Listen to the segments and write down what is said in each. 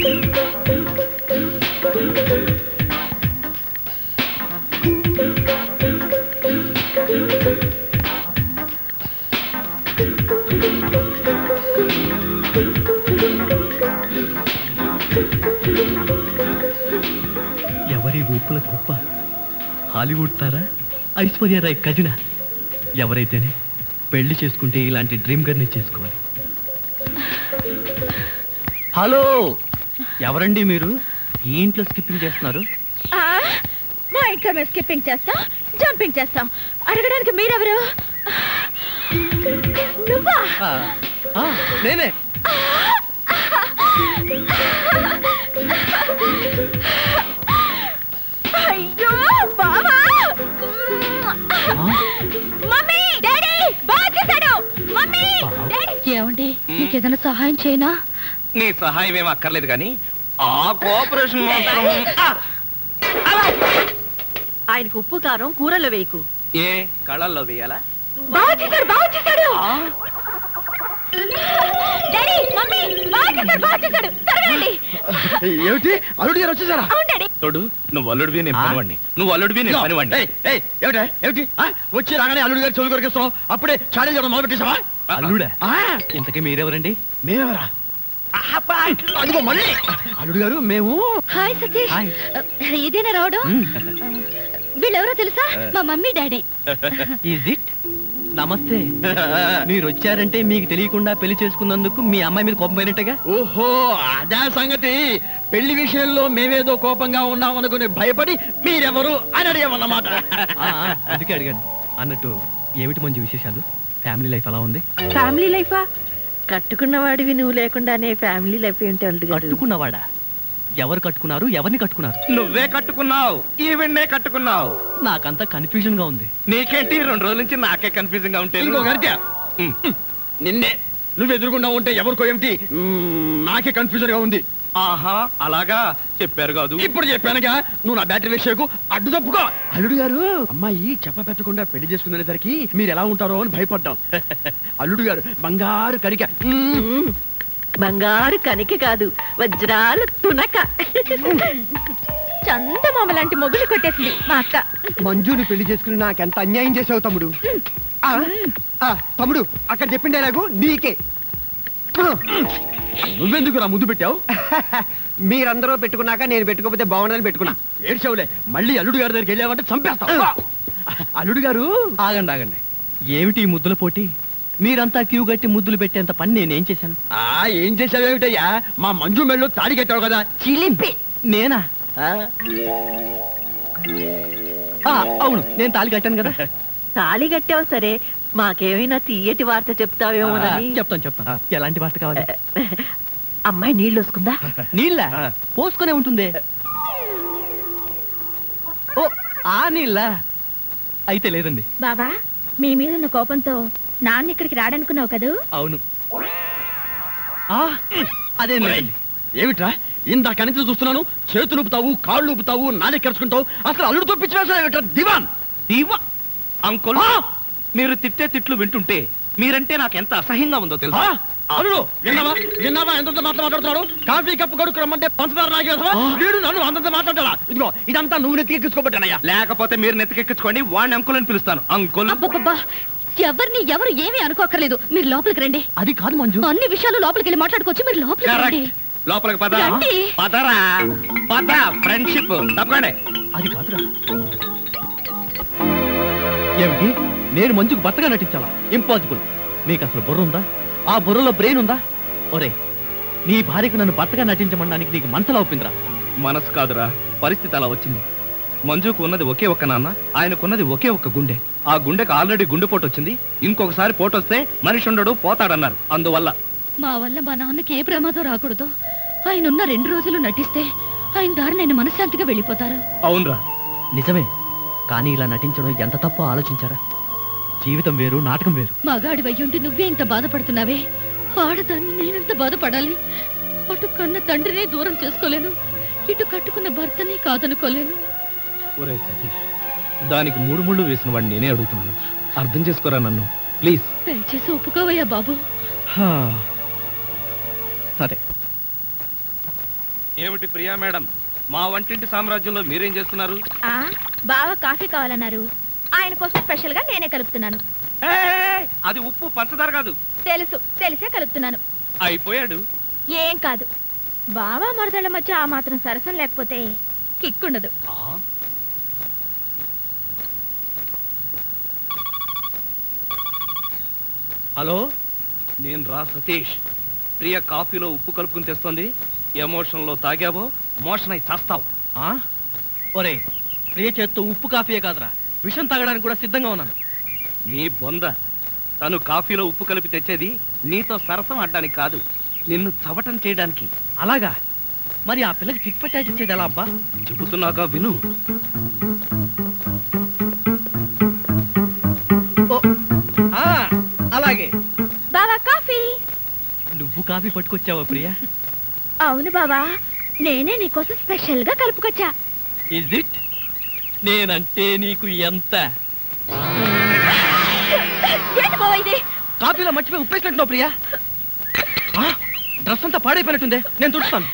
ఎవరి ఊపుల కుప్ప? హాలీవుడ్ తారా, ఐశ్వర్య రాయ్ కజినా? ఎవరైతేనే పెళ్లి చేసుకుంటే ఇలాంటి డ్రీమ్ గర్ని చేసుకోవాలి. హలో, ఎవరండి మీరు? ఈ ఇంట్లో స్కిప్పింగ్ చేస్తున్నారు? మా ఇంట్లో మేము స్కిప్పింగ్ చేస్తాం, జంపింగ్ చేస్తాం. అడగడానికి మీరెవరు? నువ్వా? నేనే. అయ్యో బావా! మమ్మీ, డాడీ బాగా చేశాడు. Mummy, daddy. ఏమండి, నీకు ఏదైనా సహాయం చేయనా? నీ సహాయం ఏం అక్కర్లేదు కానీ ఆ కోఆపరేషన్ మాత్రం. ఆయనకు ఉప్పు కారం కూరలో వేయకు. ఏ కళ్ళల్లో వేయాలా? బాగా చేశాడు, బాగా చేశాడు. డాడీ, మమ్మీ, బాగా చేశాడు, బాగా చేశాడు. త్వరగా ఏమిటి అల్లుడు గారు వచ్చేసారా? అవును డాడీ. తోడు, నువ్వు అల్లుడివి నేను పనివాడిని, నువ్వు అల్లుడివి నేను పనివాడిని. ఏమిటి వచ్చి రాగానే అల్లుడు గారు చెవులు కొరికిస్తున్నావు? అప్పుడే చాడీ చేయడం మొదలు పెట్టేసావా? అల్లుడా? ఇంతకీ మీరెవరండి? మేమెవరా? అదిగో మళ్ళీ అల్లుడు గారు మేము. హాయ్ సతీష్. ఇదేనా రావడం? వీళ్ళెవరో తెలుసా? మా మమ్మీ డాడీ. Is it? నమస్తే. మీరు వచ్చారంటే మీకు తెలియకుండా పెళ్లి చేసుకున్నందుకు మీ అమ్మాయి మీద కోపం పోయినట్టుగా. ఓహో, అదే సంగతి. పెళ్లి విషయంలో మేమేదో కోపంగా ఉన్నాం అనుకుని భయపడి మీరెవరు అని అడిగామన్నమాట. అందుకే అడిగాను. అన్నట్టు ఏమిటి మంచి విశేషాలు? ఫ్యామిలీ లైఫ్ ఎలా ఉంది? ఫ్యామిలీ లైఫా? కట్టుకున్నవాడివి నువ్వు లేకుండానే ఫ్యామిలీ లైఫ్ ఏంటి అల్లుడు గారు? కట్టుకున్నవాడా? ఎవరు కట్టుకున్నారు? ఎవరిని కట్టుకున్నారు? నువ్వే కట్టుకున్నావు, ఈవెన్నే కట్టుకున్నావు. నాకంతా కన్ఫ్యూజన్ గా ఉంది. నీకేంటి 2 రోజుల నుంచి నాకే కన్ఫ్యూజన్ గా ఉంటే? నిన్నే నువ్వు ఎదురుకుండా ఉంటే ఎవరికో ఏమిటి నాకే కన్ఫ్యూజన్ గా ఉంది. ఆహా, అలాగా చెప్పారు కాదు. ఇప్పుడు చెప్పానుగా, నువ్వు నా బ్యాటరీ విషయకు అడ్డు తప్పుకో. అల్లుడు గారు, అమ్మాయి చెప్ప పెట్టకుండా పెళ్లి చేసుకునేసరికి మీరు ఎలా ఉంటారో అని భయపడ్డాం. అల్లుడు గారు బంగారు కరిక. బంగారు కనిక కాదు, వజ్రాలు తునక. చందమామ లాంటి మొగులు కొట్టేసింది మా అక్క. మంజుని పెళ్లి చేసుకుని నాకెంత అన్యాయం చేసావు తమ్ముడు. తమ్ముడు అక్కడ చెప్పిండే నాకు నీకే. నువ్వెందుకు నా ముద్దు పెట్టావు? మీరందరూ పెట్టుకున్నాక నేను పెట్టుకోకపోతే బాగుండదని పెట్టుకున్నా. ఏడ్చావులే, మళ్ళీ అల్లుడు గారి దగ్గరికి వెళ్ళామంటే చంపేస్తావు. అల్లుడు గారు, ఆగండి ఆగండి. ఏమిటి ఈ ముద్దుల పోటీ? మీరంతా క్యూ గట్టి ముద్దులు పెట్టేంత పని నేనేం చేశాను? ఏం చేసావేమిటయ్యా? మా మంజు మెళ్ళు తాడి కట్టావు కదా. చిలిపి. నేనా? అవును, నేను తాళి కట్టాను కదా. తాళి కట్టావు సరే, మాకేమైనా తీయటి వార్త చెప్తావేమోనని. చెప్తాను. ఎలాంటి వార్త కావాలి? అమ్మాయి నీళ్ళు వస్తుందా? నీళ్ళ పోసుకునే ఉంటుంది. ఓ, ఆ నీళ్ళ అయితే లేదండి. బావా, మీ మీద ఉన్న కోపంతో నాన్న ఇక్కడికి రాడనుకున్నావు కదూ? అవును. అదేం లేదండి. ఏమిట్రా ఇందాక నుంచి చూస్తున్నాను, చేతులు ఊపుతావు, కాళ్ళు ఊపుతావు, నాలుగు కరుచుకుంటావు. అసలు అల్లుడుతో పిచ్చి వేసా దివాన్. అంకుల్, మీరు తిట్టే తిట్లు వింటుంటే మీరంటే నాకు ఎంత అసహ్యంగా ఉందో తెలుసా? అల్లుడు, విన్నావా ఎంత మాట్లాడుతున్నాడు? కాఫీ కప్పు కొడుకు రమ్మంటే పంచదార నాగేసా? వీడు నన్ను అంతంత మాట్లాడాలా? ఇదిగో ఇదంతా నువ్వు నెత్తికెక్కించుకోబట్టానయ్యా. లేకపోతే మీరు నెత్తికెక్కించుకోండి, వాడిని అంకుల్ అని పిలుస్తాను. అంకుల్. ఎవరిని ఎవరు ఏమీ అనుకోకర్లేదు, మీరు లోపలికి రండి. అది కాదు మంజు, అన్ని విషయాలు లోపలికి వెళ్ళి మాట్లాడుకోవచ్చు. మీరు లోపలికి రండి. లోపలికి పద. పదరా, పద. ఫ్రెండ్షిప్ తప్పకండి. అది కాదురా. ఏమిటి, నేను మంజుకు భర్తగా నటించాలా? ఇంపాసిబుల్. మీకు అసలు బుర్ర ఉందా? ఆ బుర్రలో బ్రెయిన్ ఉందా? ఒరే, నీ భార్యకు నన్ను భర్తగా నటించమనడానికి నీకు మనసులా ఒప్పిందిరా? మనసు కాదురా, పరిస్థితి అలా వచ్చింది. మంజుకు ఉన్నది ఒకే ఒక్క నాన్న, ఆయనకున్నది ఒకే ఒక్క గుండె. ఆ గుండెకు ఆల్రెడీ గుండెపోటు వచ్చింది. ఇంకొకసారి పోటు వస్తే మనిషి ఉండడు, పోతాడన్నారు. అందువల్ల మా వల్ల మా నాన్నకి ఏ ప్రమాదం రాకూడదు. ఆయన ఉన్న 2 రోజులు నటిస్తే ఆయన దారి నేను మనశ్శాంతిగా వెళ్ళిపోతారు. అవునరా, నిజమే. కానీ ఇలా నటించడం ఎంత తప్పో ఆలోచించారా? జీవితం వేరు, నాటకం వేరు. మగాడి వయ్యుండి నువ్వే ఇంత బాధపడుతున్నావే, ఆడదాన్ని నేనంత బాధపడాలి. అటు కన్న తండ్రినే దూరం చేసుకోలేను, ఇటు కట్టుకున్న భర్తని కాదనుకోలేను. ఒరే సతీష్, దానికి 3 ముళ్ళు వేసిన వాడిని నేనే అడుగుతున్నాను. అర్థం చేసుకోరా నన్ను, ప్లీజ్. దయచేసి ఒప్పుకోవయ్యా బాబు. సరే, ఏమిటి ప్రియా మేడం, మా వంటింటి సామ్రాజ్యంలో మీరేం చేస్తున్నారు? బాగా కాఫీ కావాలన్నారు, ఆయన కోసం స్పెషల్ గా నేనే కలుపుతున్నాను. అది ఉప్పు పంచదార కాదు. తెలుసు, తెలిసే కలుపుతున్నాను. అయిపోయాడు. ఏం కాదు, బావా మరదళ్ళ మధ్య ఆ మాత్రం సరసం లేకపోతే కిక్కుండదు. హలో, నేను రా సతీష్. ప్రియ కాఫీలో ఉప్పు కలుపుకుని తెస్తుంది. ఎమోషన్ లో తాగావో మోషన్ అయి చేస్తావు. ఒరే, ప్రియ చేత్తో ఉప్పు కాఫీయే కాదురా, విషం తాగడానికి కూడా సిద్ధంగా ఉన్నాను. నీ బొంద. తను కాఫీలో ఉప్పు కలిపి తెచ్చేది నీతో సరసం ఆడడానికి కాదు, నిన్ను చవటం చేయడానికి. అలాగా? మరి ఆ పిల్లకి చిట్ పట్టాచి ఇచ్చేది ఎలా అబ్బా? చెబుతున్నాగా విను. అలాగే. బావా కాఫీ. నువ్వు కాఫీ పట్టుకొచ్చావా ప్రియా? అవును బావా, నేనే నీకోసం స్పెషల్ గా కలుపుకొచ్చా. Is it? నేనంటే నీకు ఎంత? ఏంటి బావా ఇది? కాఫీలో మర్చిపోయి ఉప్పేసినట్టున్నావు ప్రియా. డ్రెస్ అంతా పాడైపోయినట్టుందే, నేను తుడుస్తాను.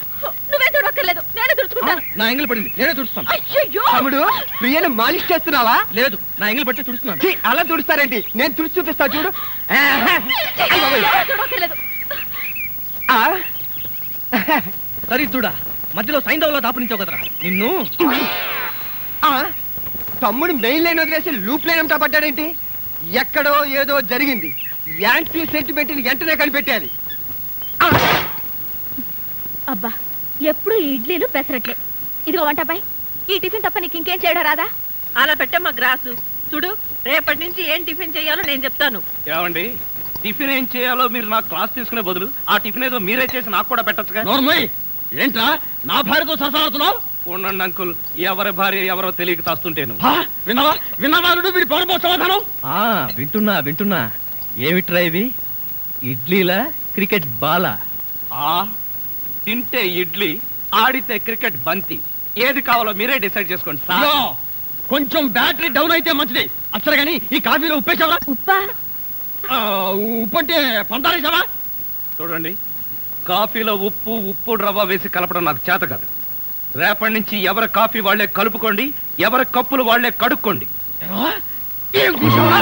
నువ్వే తుడక్కర్లేదు, నేనే తుడుచుకుంటా. నా ఎంగిల్ పడింది, నేనే తుడుస్తాను. అయ్యయ్యో! తమ్ముడు, ప్రియను మాలిష్ చేస్తున్నావా? లేదు, నా ఎంగిల్ పట్టి తుడుస్తున్నాను. ఛీ, అలా తుడుస్తారేంటి? నేను తుడిచి చూపిస్తా చూడు. ఎవరు తుడక్కర్లేదు. ఆ, దరిద్రుడా, మధ్యలో సైంధవ్లో దాపునించావు కదరా నిన్ను. ఆ, తమ్ముడు మెయిన్ లైన్ వదిలేసి లూప్ లైన్ అంతా పడ్డాడేంటి? ఎక్కడో ఏదో జరిగింది. యాంటీ సెంటిమెంట్ వెంటనే కనిపెట్టాలి. అబ్బా, ఎప్పుడు ఈ ఇడ్లీలు పెసరట్లే. ఇదిగో వంటపై ఈ టిఫిన్ తప్ప నీకు ఇంకేం చేయడం రాదా? అలా పెట్టమ్మా గ్రాసు. చూడు, రేపటి నుంచి ఏం టిఫిన్ చేయాలో నేను చెప్తాను. ఏమండి, టిఫిన్ ఏం చేయాలో మీరు నాకు క్లాస్ తీసుకునే బదులు ఆ టిఫిన్ ఏదో మీరే చేసి నాకు కూడా పెట్టచ్చుగా. నోర్మయ్, ఏంట్రా నా భార్యతో సరసాడుతున్నావు? ఉండండి అంకుల్, ఎవరి భార్య ఎవరో తెలియక తాస్తుంటేను. విన్నావా విన్నావా? వీడి పౌరపో సమాధానం. వింటున్నా. ఏమిట్రా ఇవి? ఇడ్లీలా క్రికెట్ బాలా? తింటే ఇడ్లీ, ఆడితే క్రికెట్ బంతి. ఏది కావాలో మీరే డిసైడ్ చేసుకోండి సార్. కొంచెం బ్యాటరీ డౌన్ అయితే మంచిది. అసలు గాని ఈ కాఫీలో ఉప్పేసావా? ఉప్పా? ఉప్పు అంటే పందారేసావా? చూడండి, కాఫీలో ఉప్పు రవ్వ వేసి కలపడం నాకు చేత కాదు. రేపటి నుంచి ఎవరి కాఫీ వాళ్లే కలుపుకోండి, ఎవరి కప్పులు వాళ్లే కడుక్కోండి. ఏం కూర్చోవా?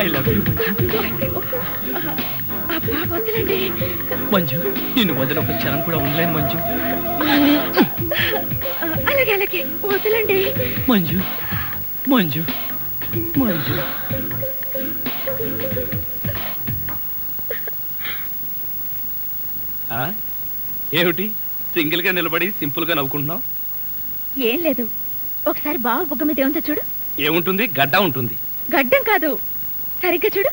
I love you Manju. నిన్ను వదిలి ఒక క్షణం కూడా ఉండలేను మంజు. అలాగే అలాగే, వదలండి. మంజు మంజు మంజు. ఏమిటి సింగిల్ గా నిలబడి సింపుల్ గా నవ్వుకుంటున్నావు? ఏం లేదు, ఒకసారి బావ బుగ్గ మీద ఏముందో చూడు. ఏముంటుంది? గడ్డ ఉంటుంది. గడ్డం కాదు, సరిగ్గా చూడు.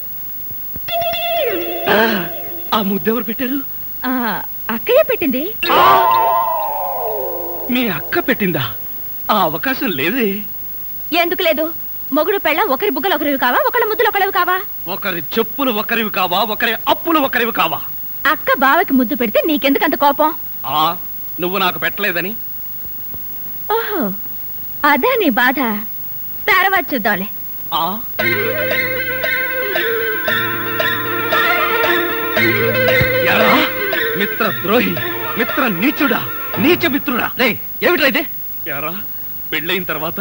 ఆ ముద్దెవరు పెట్టారు? అక్కయ్య పెట్టింది. మీ అక్క పెట్టిందా? ఆ అవకాశం లేదే. ఎందుకు లేదు? మొగుడు పెళ్ళ ఒకరి బుగ్గలు ఒకరివి కావా, ఒకళ్ళ ముద్దులు ఒకరివి కావా? ఒకరి చెప్పులు ఒకరివి కావా, ఒకరి అప్పులు ఒకరివి కావా? అక్క బావకి ముద్దు పెడితే నీకెందుకు అంత కోపం? నువ్వు నాకు పెట్టలేదని. ఓహో, అదా నీ బాధ. తర్వాత చూద్దాంలే. మిత్ర ద్రోహి, మిత్ర నీచుడా, నీచ మిత్రుడా. ఏమిట్రా ఇదే? యారా, పెళ్ళైన తర్వాత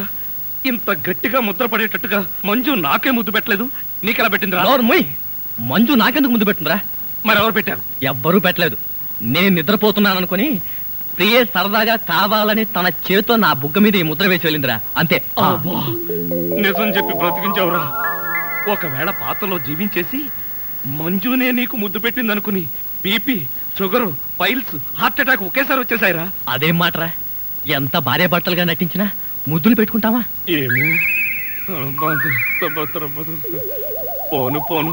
ఇంత గట్టిగా ముద్ర పడేటట్టుగా మంజు నాకే ముద్దు పెట్టలేదు, నీకెలా పెట్టిందిరా? మంజు నాకెందుకు ముద్దు పెట్టిందిరా? మరెవరు పెట్టారు? ఎవ్వరూ పెట్టలేదు. నేను నిద్రపోతున్నాను అనుకుని ప్రియే సరదాగా కావాలని తన చేతితో నా బుగ్గ మీద ఈ ముద్ర వేసి వెళ్ళిందిరా, అంతే. నిజం చెప్పి బ్రతికించావురా. ఒకవేళ పాతలో జీవించేసి మంజునే నీకు ముద్దు పెట్టింది అనుకుని BP, sugar, piles, heart attack ఒకేసారి వచ్చేసాయిరా. అదేం మాటరా? ఎంత భార్య భర్తలుగా నటించినా ముద్దులు పెట్టుకుంటావా? ఏమో, పోను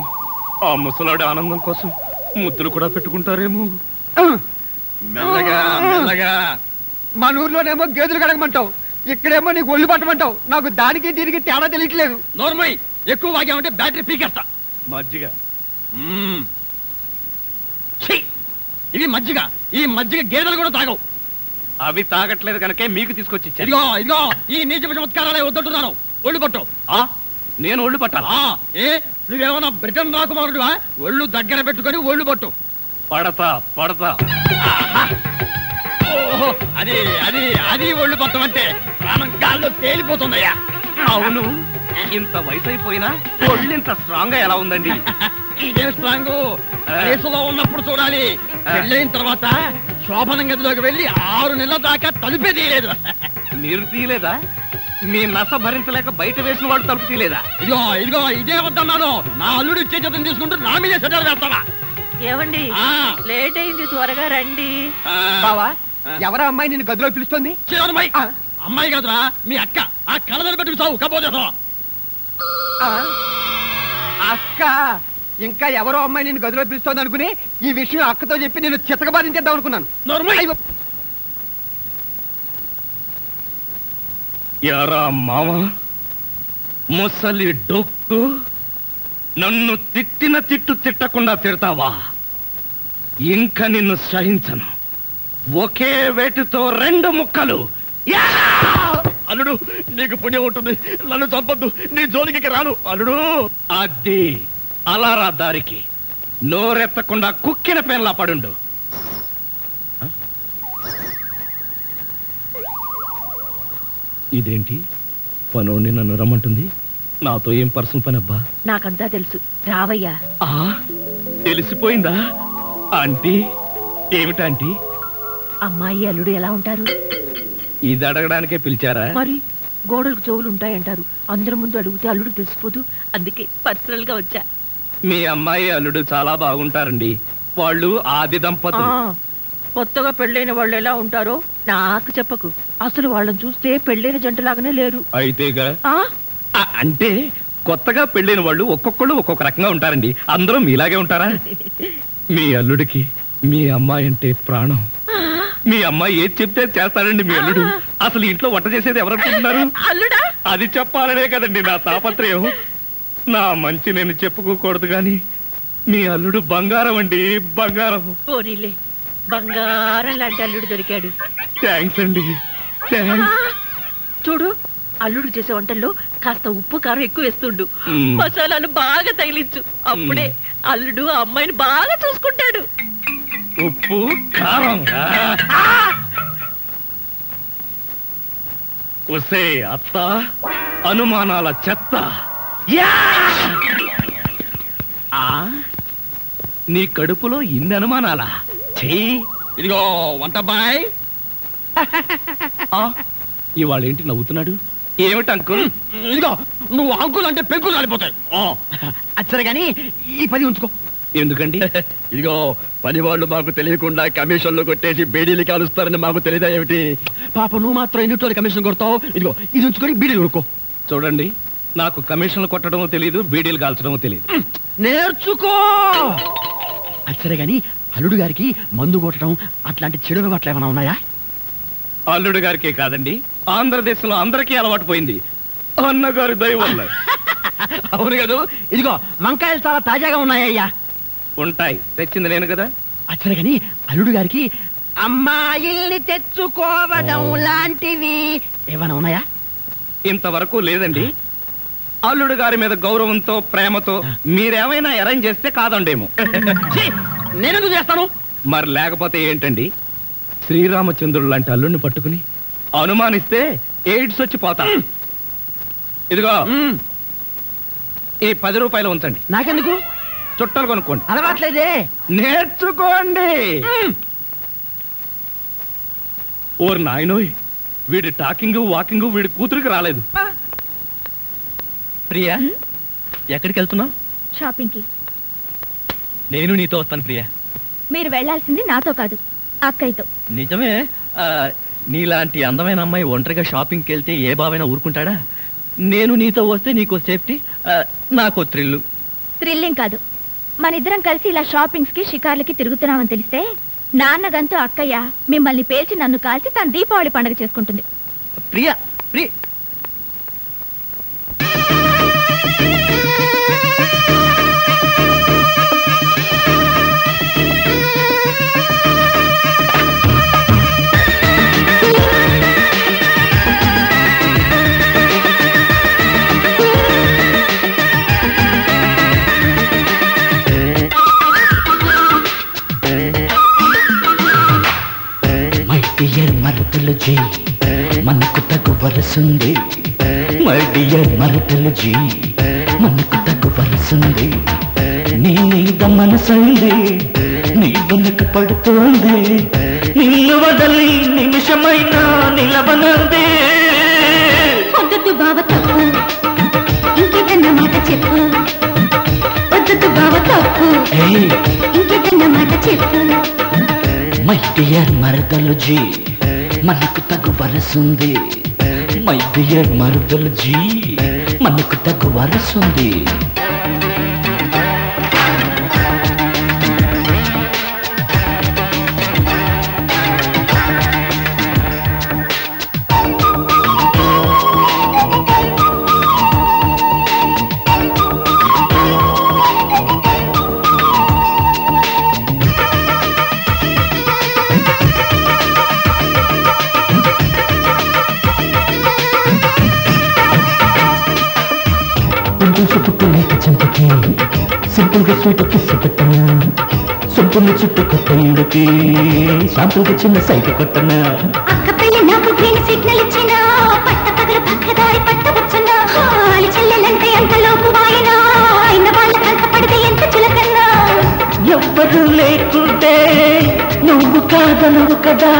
ఆ ముసలాడి ఆనందం కోసం ముద్దులు కూడా పెట్టుకుంటారేమో. మెల్లగా మెల్లగా. మన ఊర్లోనేమో గేదెలు కడగమంటావు, ఇక్కడేమో నీకు ఒళ్ళు పట్టమంటావు. నాకు దానికి దీనికి తేడా తెలియట్లేదు. నోర్మై ఎక్కువ వాగామంటే బ్యాటరీ పీకేస్తా. మజ్జిగ. ఛీ! ఇది మజ్జిగ. ఈ మజ్జిగ గేదెలు కూడా తాగవు. అవి తాగట్లేదు కనుకే మీకు తీసుకొచ్చి ఇచ్చాను. ఇదిగో ఇదిగో ఈ నీచ చమత్కారాలే వద్దంటున్నాను. ఒళ్ళు పట్టు. నేను ఒళ్ళు పట్టాలా? ఏ నువ్వేమన్నా బ్రిటన్ రాకుమారుడువా? ఒళ్ళు దగ్గర పెట్టుకొని ఒళ్ళు పట్టు. పడతా పడతా. ఓహో అది అది అది ఒళ్ళు పట్టమంటే ప్రాణం గాల్లో తేలిపోతుందయ్యా. అవును, ఇంత వయసు అయిపోయినా ఒళ్ళు ఇంత స్ట్రాంగ్ గా ఎలా ఉందండి? ఇదే స్ట్రాంగ్ వయసులో ఉన్నప్పుడు చూడాలి. పెళ్ళైన తర్వాత శోభనం గదిలోకి వెళ్ళి 6 నెలల దాకా తలుపే తీయలేదు. మీరు తీయలేదా? మీ నస భరించలేక బయట వేసిన వాళ్ళు తలుపు తీయలేదా? ఇదిగో ఇదిగో ఇదే వద్దన్నాను. నా అల్లుడు ఇచ్చే చేతం తీసుకుంటూ నా మీదే సెటల్ వేస్తావా? ఏమండి లేట్ అయింది, త్వరగా రండి. బావా, ఎవరా అమ్మాయి నిన్ను గదిలో పిలుస్తుంది? చివరమ్మాయి అమ్మాయి కాదురా మీ అక్క. ఆ కళ్ళ పెట్టుకు సావు కపోతే అక్క, ఇంకా ఎవరో అమ్మాయి నిన్ను గదిలో పిలుస్తోంది అనుకుని ఈ విషయం అక్కతో చెప్పి నేను చితకబాధించేద్దాం అనుకున్నాను. నోర్మల్ యారా మామ, ముసలి డొక్కు, నన్ను తిట్టిన తిట్టు తిట్టకుండా తిడతావా? ఇంకా నిన్ను సహించను. ఒకే వేటితో 2 ముక్కలు. అల్లుడు నీకు పుణ్యం ఉంటుంది, నన్ను చంపొద్దు, నీ జోలికి రాను అల్లుడు. అది అలారా దారికి. నోరెత్తకుండా కుక్కిన పేర్లా పడుండు. ఇదేంటి పనోడిని నన్ను రమ్మంటుంది? నాతో ఏం పర్సనల్ పని అబ్బా? నాకంతా తెలుసు, రావయ్యా. తెలిసిపోయిందా ఆంటీ? ఏమిటాంటీ? అమ్మాయి అల్లుడు ఎలా ఉంటారు? ఇది అడగడానికే పిలిచారా? మరి గోడలకు చెవులు ఉంటాయంటారు, అందరి ముందు అడిగితే అల్లుడు తెలిసిపోదు, అందుకే పర్సనల్ గా వచ్చా. మీ అమ్మాయి అల్లుడు చాలా బాగుంటారండి. వాళ్ళు ఆది దంపతులు. కొత్తగా పెళ్ళైన వాళ్ళు ఎలా ఉంటారో నాకు చెప్పకు. అసలు వాళ్ళని చూస్తే పెళ్ళైన జంటలాగానే లేరు. అయితేగా అంటే కొత్తగా పెళ్ళైన వాళ్ళు ఒక్కొక్కళ్ళు ఒక్కొక్క రకంగా ఉంటారండి. అందరూ మీలాగే ఉంటారా? మీ అల్లుడికి మీ అమ్మాయి అంటే ప్రాణం. మీ అమ్మాయి ఏది చెప్తే చేస్తాడండి మీ అల్లుడు. అసలు ఇంట్లో వంట చేసేది ఎవరనుకుంటున్నారు? అల్లుడా? అది చెప్పాలనే కదండి నా తాపత్రయం. నా మంచి నేను చెప్పుకోకూడదు గాని మీ అల్లుడు బంగారం అండి, బంగారం. పోనీలే, బంగారం లాంటి అల్లుడు దొరికాడు. థ్యాంక్స్ అండి, థ్యాంక్స్. చూడు, అల్లుడు చేసే వంటల్లో కాస్త ఉప్పు కారం ఎక్కువ వేస్తుండు, మసాలాలు బాగా తగిలించు. అప్పుడే అల్లుడు ఆ అమ్మాయిని బాగా చూసుకుంటాడు. ఉప్పు కారం. ఒసే అత్త, అనుమానాల చెత్త. నీ కడుపులో ఇన్ని అనుమానాలా? చెయ్యి. ఇదిగో వంట బాయ్. ఇవాళ ఏంటి నవ్వుతున్నాడు? ఏమిటి అంకుల్? ఇదిగో నువ్వు అంకుల్ అంటే పెంకులు రాలిపోతాయి. అచ్చరే గాని ఈ 10 ఉంచుకో. ఎందుకండి? ఇదిగో పని వాళ్ళు మాకు తెలియకుండా కమిషన్లు కొట్టేసి బేడీలు కాలుస్తారని మాకు తెలియదా ఏమిటి? పాప నువ్వు మాత్రం ఎన్నిటోళ్ళు కమిషన్ కొడతావు. ఇదిగో ఇది ఉంచుకొని బీడీలు కొనుక్కో. చూడండి, నాకు కమిషన్లు కొట్టడమో తెలియదు, బీడీలు కాల్చడమో తెలియదు. నేర్చుకో. అచ్చరే గాని అల్లుడు గారికి మందు కొట్టడం అట్లాంటి చెడు అలవాట్లు ఏమైనా ఉన్నాయా? అల్లుడు గారికే కాదండి, ఆంధ్రదేశంలో అందరికీ అలవాటు పోయింది అన్నగారి దయ వల్ల. అవును కదా. ఇదిగో వంకాయలు చాలా తాజాగా ఉన్నాయ్యా. ఉంటాయి, తెచ్చింది నేను కదా. అచ్చరే గాని అల్లుడు గారికి అమ్మాయిల్ని తెచ్చుకోవడం లాంటివి ఏమైనా ఉన్నాయా? ఇంతవరకు లేదండి. అల్లుడు గారి మీద గౌరవంతో ప్రేమతో మీరేమైనా అరేంజ్ చేస్తే కాదండేమో. నేనెందుకు చేస్తాను? మరి లేకపోతే ఏంటండి? శ్రీరామచంద్రుడు లాంటి అల్లుడిని పట్టుకుని అనుమానిస్తే ఎయిడ్స్ వచ్చి పోతా. ఇదిగో ఈ 10 రూపాయలు ఉంచండి. నాకెందుకు? చుట్టలు కొనుక్కోండి. అలవాట్లేదే. నేర్చుకోండి. ఓర్ నాయనోయ్, వీడి టాకింగ్ వాకింగ్ వీడి కూతురికి రాలేదు. ప్రియా, ఎక్కడికి వెళ్తున్నావు? షాపింగ్ కి. నేను నీతో వస్తాను ప్రియా. మీరు వెళ్ళాల్సింది నాతో కాదు, అక్కయ్యతో. నిజమే. నీలాంటి అందమైన అమ్మాయి ఒంటరిగా షాపింగ్కి వెళ్తే ఏ బావైనా ఊరుకుంటాడా? నేను నీతో వస్తే నీకో సేఫ్టీ, నాకో థ్రిల్లు. థ్రిల్లింగ్ కాదు, మన ఇద్దరం కలిసి ఇలా షాపింగ్స్ కి షికార్లకి తిరుగుతున్నామని తెలిస్తే నాన్నగంతూ అక్కయ్య మిమ్మల్ని పేల్చి నన్ను కాల్చి తన దీపావళి పండుగ చేసుకుంటుంది. ప్రియా ప్రియ మరదలు జీ మనకు తగు వరసుంది. మై డియర్ మరదలు జీ మనకు తగు వరసుంది. నీ మీద మనసైంది, నీ వెనుక పడుతోంది. నిన్ను వదలి నిమిషమైనా నిలవనంది. వద్దు బావ తప్పు, ఇంకేదన్న మాట చెప్పు. వద్దు బావ తప్పు, ఇంకేదన్న మాట చెప్పు. మై డియర్ మరదలు జీ మనకు తగు వరసుంది. మై డియర్ మరదలు జీ మనకు తగు వరసుంది. సింపుల్ గా స్వీట్ కిస్ పెట్టనా, సొంపుని చుట్టూ కొత్త ఇళ్ళకి శాంపుల్ గా చిన్న సైట్ కొట్టనా. అక్క పెళ్లి నాకు గ్రీన్ సిగ్నల్ ఇచ్చిన పట్ట పగలు పక్కదారి పట్టవచ్చున్నా. హాలి చెల్లెలంటే అంతలోపు వాయినా అయిన వాళ్ళ కంట పడితే ఎంత చులకన్నా. ఎవ్వరు లేకుంటే నువ్వు కాదనువు కదా,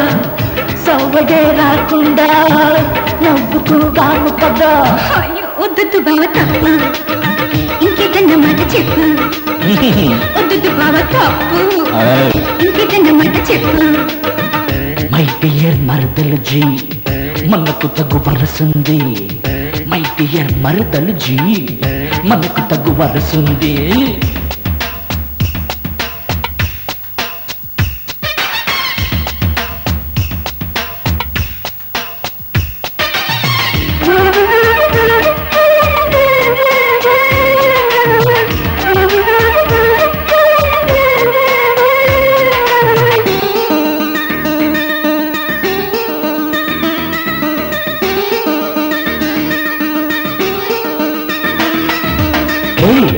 సవ్వడే రాకుండా నవ్వుకున్నాను కదా. వద్దు బావ తప్పు, ఇంకేదన్న మాట చెప్పు. వద్దు బావ తప్పు, ఇంకేదన్న మాట చెప్పు. మై డియర్ మరదలు జీ మనకు తగు వరసుంది. మై డియర్ మరదలు జీ మనకు తగు వరసుంది.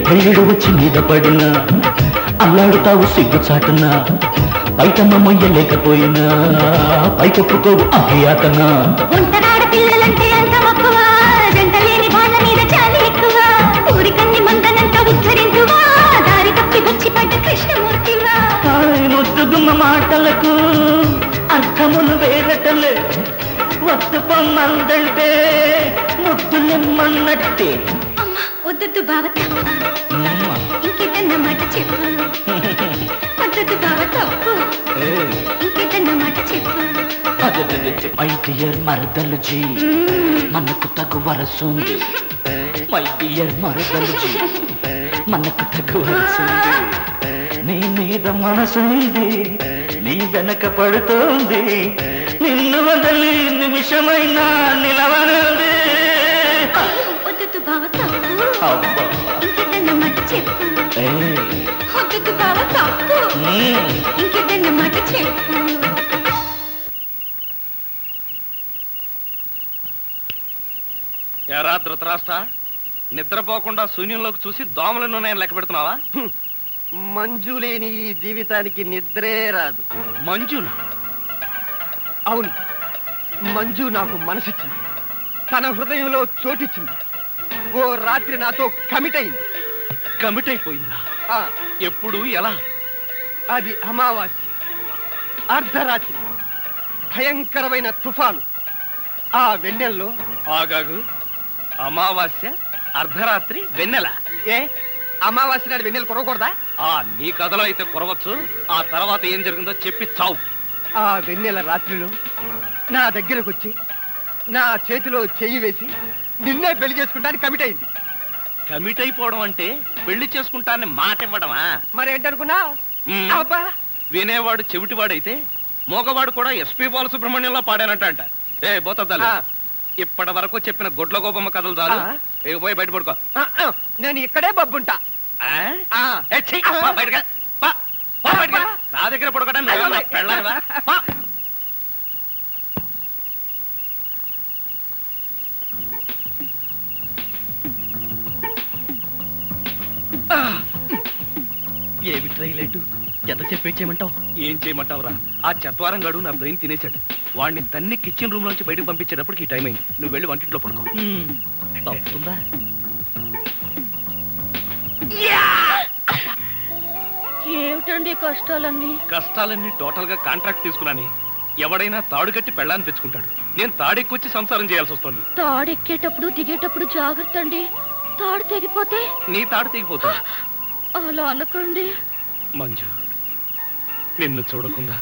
పెళ్ళిడు వచ్చి మీద పడినా అల్లాడుతావు సిగ్గు చాటునా. బయటమ్మ మొయ్యలేకపోయినా పైకొప్పుకోవు అభియాతనా. ఒంటరాడ పిల్లలంటే అంత మక్కువ, జంట లేని వాళ్ళ మీద చాలి ఎక్కువ. ఊరి కన్ని మందనంత ఉచ్చరించువా, దారి తప్పి వచ్చి పడ్డ కృష్ణమూర్తివా. ముద్దుగుమ్మ మాటలకు అర్థములు వేరటలే. వద్దు పొమ్మందంటే ముద్దులెమ్మన్నట్టే. వద్దు బావ తప్పు, ఇంకేదన్న మాట చెప్పు. వద్దు బావ తప్పు, ఇంకేదన్న మాట చెప్పు. మై డియర్ మరదలు జీ మనకు తగు వరసుంది. మై డియర్ మరదలు జీ మనకు తగు వరసుంది. నీ మీద మనసుంది, నీ వెనక పడుతోంది. నిన్ను వదలి నిమిషమైనా నిలవనంది. వద్దు బావ తప్పు, అబ్బా ఇంకేదన్న మాట చెప్పు. వద్దు బావ తప్పు, ఇంకేదన్న మాట చెప్పు. ఎరా ధృతరాష్ట్ర, నిద్రపోకుండా శూన్యంలోకి చూసి దోమలను నేను లెక్క పెడుతున్నావా? మంజు లేని ఈ జీవితానికి నిద్రే రాదు. మంజునా? అవును, మంజు నాకు మనసిచ్చింది, తన హృదయంలో చోటిచ్చింది. ఓ రాత్రి నాతో కమిట్ అయింది. కమిట్ అయిపోయిందా? ఎప్పుడు, ఎలా? అది అమావాస్య, అర్ధరాత్రి, భయంకరమైన తుఫాను. ఆ వెన్నెల్లో ఆగాగు. అమావాస్య, అర్ధరాత్రి, వెన్నెల. ఏ అమావాస్య నాడు వెన్నెల కురవకూడదా? నీ కథలో అయితే కురవచ్చు. ఆ తర్వాత ఏం జరిగిందో చెప్పి చావు. ఆ వెన్నెల రాత్రిలో నా దగ్గరకు వచ్చి నా చేతిలో చెయ్యి వేసి నిన్నే పెళ్లి చేసుకుంటానికి కమిట్ అయింది. కమిట్ అయిపోవడం అంటే పెళ్లి చేసుకుంటానని మాట ఇవ్వడమా? మరేంటనుకున్నా? అబ్బా, వినేవాడు చెవిటివాడైతే మోగవాడు కూడా ఎస్పీ బాలసుబ్రహ్మణ్యంలో పాడానంట. ఏ బోతద్దాలు, ఇప్పటి వరకు చెప్పిన గొడ్ల గోపమ్మ కథలు చాలు. ఇక పోయి బయట పడుకో. నేను ఇక్కడే బబ్బుంటా. నా దగ్గర పడుకోవడం పెళ్ళావా? ఏమి ట్రైలెట్ ఎంత చెప్పేయమంటావు? ఏం చేయమంటావురా? ఆ చత్వారం గడు నా బ్రెయిన్ తినేశాడు. వాడిని తన్ని కిచెన్ రూమ్ నుంచి బయటకు పంపించేటప్పటికి ఈ టైం అయింది. నువ్వు వెళ్ళి వంటింట్లో పడుకో. తప్పుతుందా? ఏమిటండి కష్టాలన్నీ? కష్టాలన్నీ టోటల్ గా కాంట్రాక్ట్ తీసుకున్నాని. ఎవడైనా తాడు కట్టి పెళ్ళాన్ని తెచ్చుకుంటాడు. నేను తాడెక్కొచ్చి సంసారం చేయాల్సి వస్తుంది. తాడెక్కేటప్పుడు దిగేటప్పుడు జాగ్రత్త అండి. తాడు తెగిపోతే నీ తాడు తెగిపోతుంది. అలా అనకండి. మంజు, నిన్ను చూడకుండా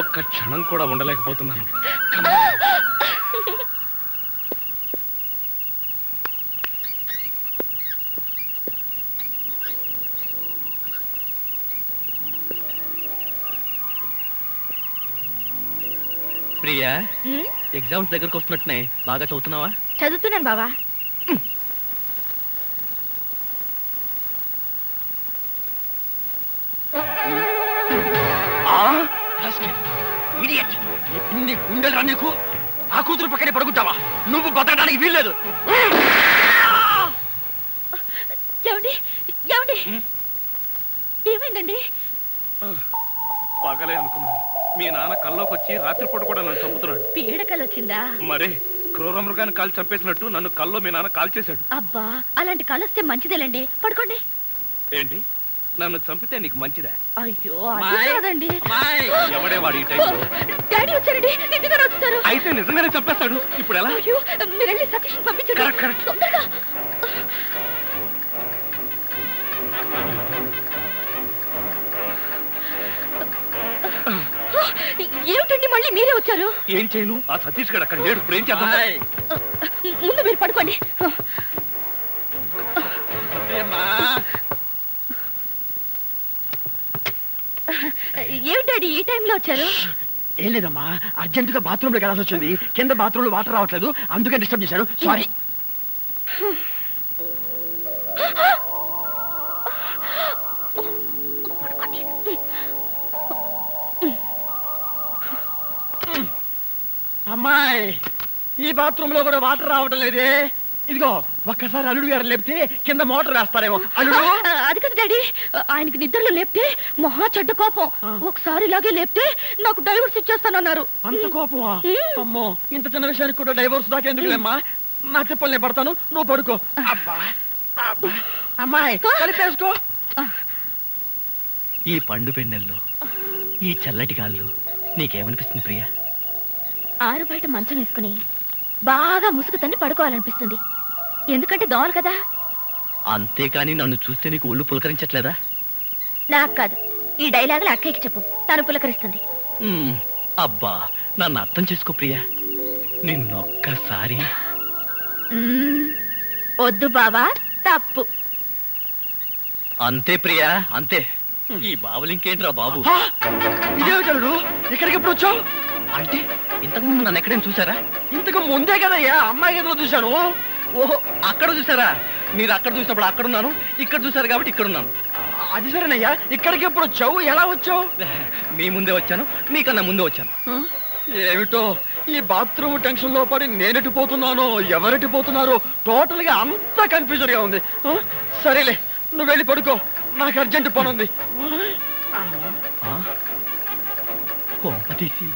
ఒక్క క్షణం కూడా ఉండలేకపోతున్నాను. ప్రియా, ఎగ్జామ్స్ దగ్గరకు వస్తున్నట్టున్నాయి. బాగా చదువుతున్నావా? చదువుతున్నాను బావా. ఇన్ని గుండెలు రా నీకు. ఆ కూతురు పక్కనే పడుకుంటావా? నువ్వు బతకడానికి వీల్లేదు. ఏమండి ఏమండి ఏమైందండి? పగలే అనుకున్నాను. మీ నాన్న కల్లోకి వచ్చి రాత్రిపూట కూడా నన్ను చంపుతున్నాడు. పీడకలు వచ్చిందా? మరే క్రూర మృగాన్ని కాల్ చంపేసినట్టు నన్ను కల్లో మీ నాన్న కాల్ చేశాడు. అబ్బా, అలాంటి కళ వస్తే మంచిదేలేండి. పడుకోండి. ఏంటి, నన్ను చంపితే నీకు మంచిదా? అయ్యో అది కాదండి. ఎవడే వాడు ఈ టైంలో? డాడీ వచ్చారండి. నిజంగానే వచ్చారు. అయితే నిజంగానే చంపేస్తాడు. ఇప్పుడు ఎలా? అయ్యో, మీరు వెళ్ళి సతీష్ పంపించండి. కరెక్ట్. తొందరగా. ఏమిటండి మళ్ళీ మీరే వచ్చారు? ఏం చేయను, ఆ సతీష్ గడు అక్కడ లేడు. ఇప్పుడు ఏం చేద్దాం? ముందు మీరు పడుకోండి. ఏమిటి డాడీ ఈ టైంలో వచ్చారు? ఏం లేదమ్మా, అర్జెంటుగా బాత్రూమ్ లోకి వెళ్ళాల్సి వచ్చింది. కింద బాత్రూమ్ లో వాటర్ రావట్లేదు, అందుకని డిస్టర్బ్ చేశాను. సారీ. అమ్మాయి, ఈ బాత్రూమ్ లో కూడా వాటర్ రావటం లేదే. ఇదిగో ఒక్కసారి అల్లుడు గారు లేపితే కింద మోటార్ వేస్తారేమో. అల్లుడు, అది కదా డాడీ, ఆయనకి నిద్రలో లేపితే మహా చెడ్డ కోపం. ఒకసారి ఇలాగే లేపితే నాకు డైవర్స్ ఇచ్చేస్తానన్నారు. అంత కోపమా? అమ్మో, ఇంత చిన్న విషయానికి కూడా డైవోర్స్ దాకా ఎందుకులేమ్మా? నా తిప్పలు నేను పడతాను, నువ్వు పడుకో. అబ్బా అబ్బా, అమ్మాయి కలిపేసుకో. ఈ పండు పెన్నెల్లో, ఈ చల్లటి గాల్లో నీకేమనిపిస్తుంది ప్రియా? ఆరు బయట మంచం వేసుకుని బాగా ముసుగు తన్ని పడుకోవాలనిపిస్తుంది. ఎందుకంటే దోమలు కదా. అంతేకాని నన్ను చూస్తే నీకు ఒళ్ళు పులకరించట్లేదా? నాకు కాదు, ఈ డైలాగులు అక్కయ్యకి చెప్పు, తను పులకరిస్తుంది. అబ్బా, నన్ను అర్థం చేసుకో ప్రియా. నిన్నొక్కసారి. వద్దు బావా, తప్పు. అంతే ప్రియా, అంతే. ఈ బావులు ఇంకేంట్రా బాబు? ఇదేమిటి అల్లుడు, ఇక్కడికి ఎప్పుడు వచ్చావు? అంటే ఇంతకు ముందు నన్ను ఎక్కడైనా చూసారా? ఇంతకు ముందే కదయ్యా అమ్మాయి గదిలో చూశాను. ఓహో, అక్కడ చూసారా? మీరు అక్కడ చూసినప్పుడు అక్కడున్నాను, ఇక్కడ చూసారు కాబట్టి ఇక్కడున్నాను. అది సరేనయ్యా, ఇక్కడికి ఎప్పుడు వచ్చావు? ఎలా వచ్చావు? మీ ముందే వచ్చాను, మీకన్నా ముందే వచ్చాను. ఏమిటో ఈ బాత్రూమ్ టెన్షన్ లో పడి నేనెటు పోతున్నానో ఎవరెటు పోతున్నారో టోటల్ గా అంతా కన్ఫ్యూజన్ గా ఉంది. సరేలే, నువ్వు వెళ్ళి పడుకో, నాకు అర్జెంట్ పని ఉంది. తీసి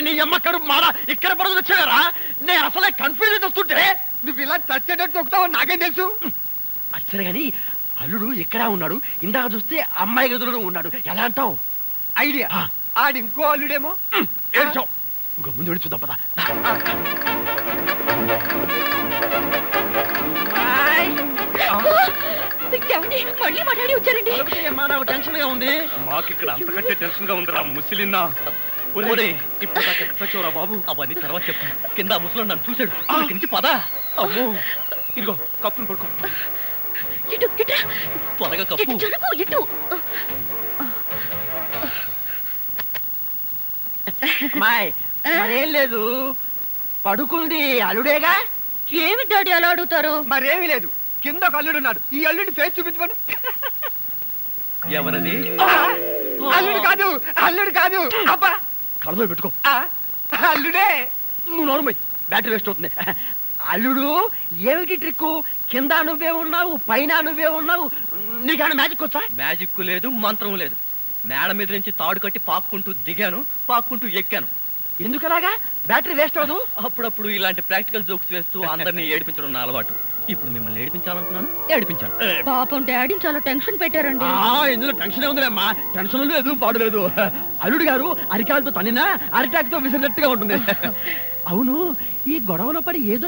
నీ అమ్మక్కడు మారా ఇక్కడ పడుతుంది వచ్చారా? నేను అసలే కన్ఫ్యూజన్ వస్తుంటే నువ్వు ఇలా చచ్చేటట్టు తొక్కుతావు నాకేం తెలుసు. అచ్చరే గాని అల్లుడు ఎక్కడా ఉన్నాడు? ఇందాక చూస్తే అమ్మాయి గదిలో ఉన్నాడు. ఎలా అంటావు? ఐడియా, ఆడి ఇంకో అల్లుడేమో. ఏడ్చావు, ఇంకో ముందు వెళ్ళి చూద్దాం పదా. మళ్ళీ మా డాడీ వచ్చారండి. నాకు టెన్షన్ గా ఉంది. మాకు ఇక్కడ అంతకంటే టెన్షన్ గా ఉందిరా ముసిలిన్నా. ఇప్పుడు వచ్చావురా బాబు? అవన్నీ తర్వాత చెప్తాను. కింద ముసలో నన్ను చూశాడు. ఇక్కడి నుంచి పదా. అమ్మో, ఇదిగో కప్పును పడుకో. ఇటు ఇటు త్వరగా ఇటు కప్పు. జరుగు ఇటు. అమ్మాయి మరేం లేదు, పడుకుంది అల్లుడేగా. ఏమి డాడీ అలా అడుగుతారు? మరేమీ లేదు, కింద ఒక అల్లుడు ఉన్నాడు. ఈ అల్లుడి ఫేస్ చూపించమని. ఎవరది? అల్లుడు కాదు, అల్లుడు కాదు. అబ్బా కళ్ళలో పెట్టుకో. అల్లుడే. నువ్వు నోరుమోయ్, బ్యాటరీ వేస్ట్ అవుతుంది. అల్లుడు ఏమిటి ట్రిక్కు? కింద నువ్వే ఉన్నావు, పైన నువ్వే ఉన్నావు. నీకేమైనా మ్యాజిక్ వచ్చా? మ్యాజిక్ లేదు, మంత్రం లేదు. మేడ మీద నుంచి తాడు కట్టి పాక్కుంటూ దిగాను, పాక్కుంటూ ఎక్కాను. ఎందుకలాగా? బ్యాటరీ వేస్ట్ అవ్వదు. అప్పుడప్పుడు ఇలాంటి ప్రాక్టికల్ జోక్స్ వేస్తూ అందరినీ ఏడిపించడం నా అలవాటు. ఇప్పుడు మిమ్మల్ని ఏడిపించాలనుకున్నాను, ఏడిపించాను. పాపం డాడీని చాలా టెన్షన్ పెట్టారండి. ఇందులో టెన్షన్ ఉందిలేమ్మా, టెన్షన్ లేదు పాడు లేదు. అల్లుడు గారు అరికాలతో తన్నినా అరిటాక్తో విసిరినట్టుగా ఉంటుంది. అవును, ఈ గొడవలో పడి ఏదో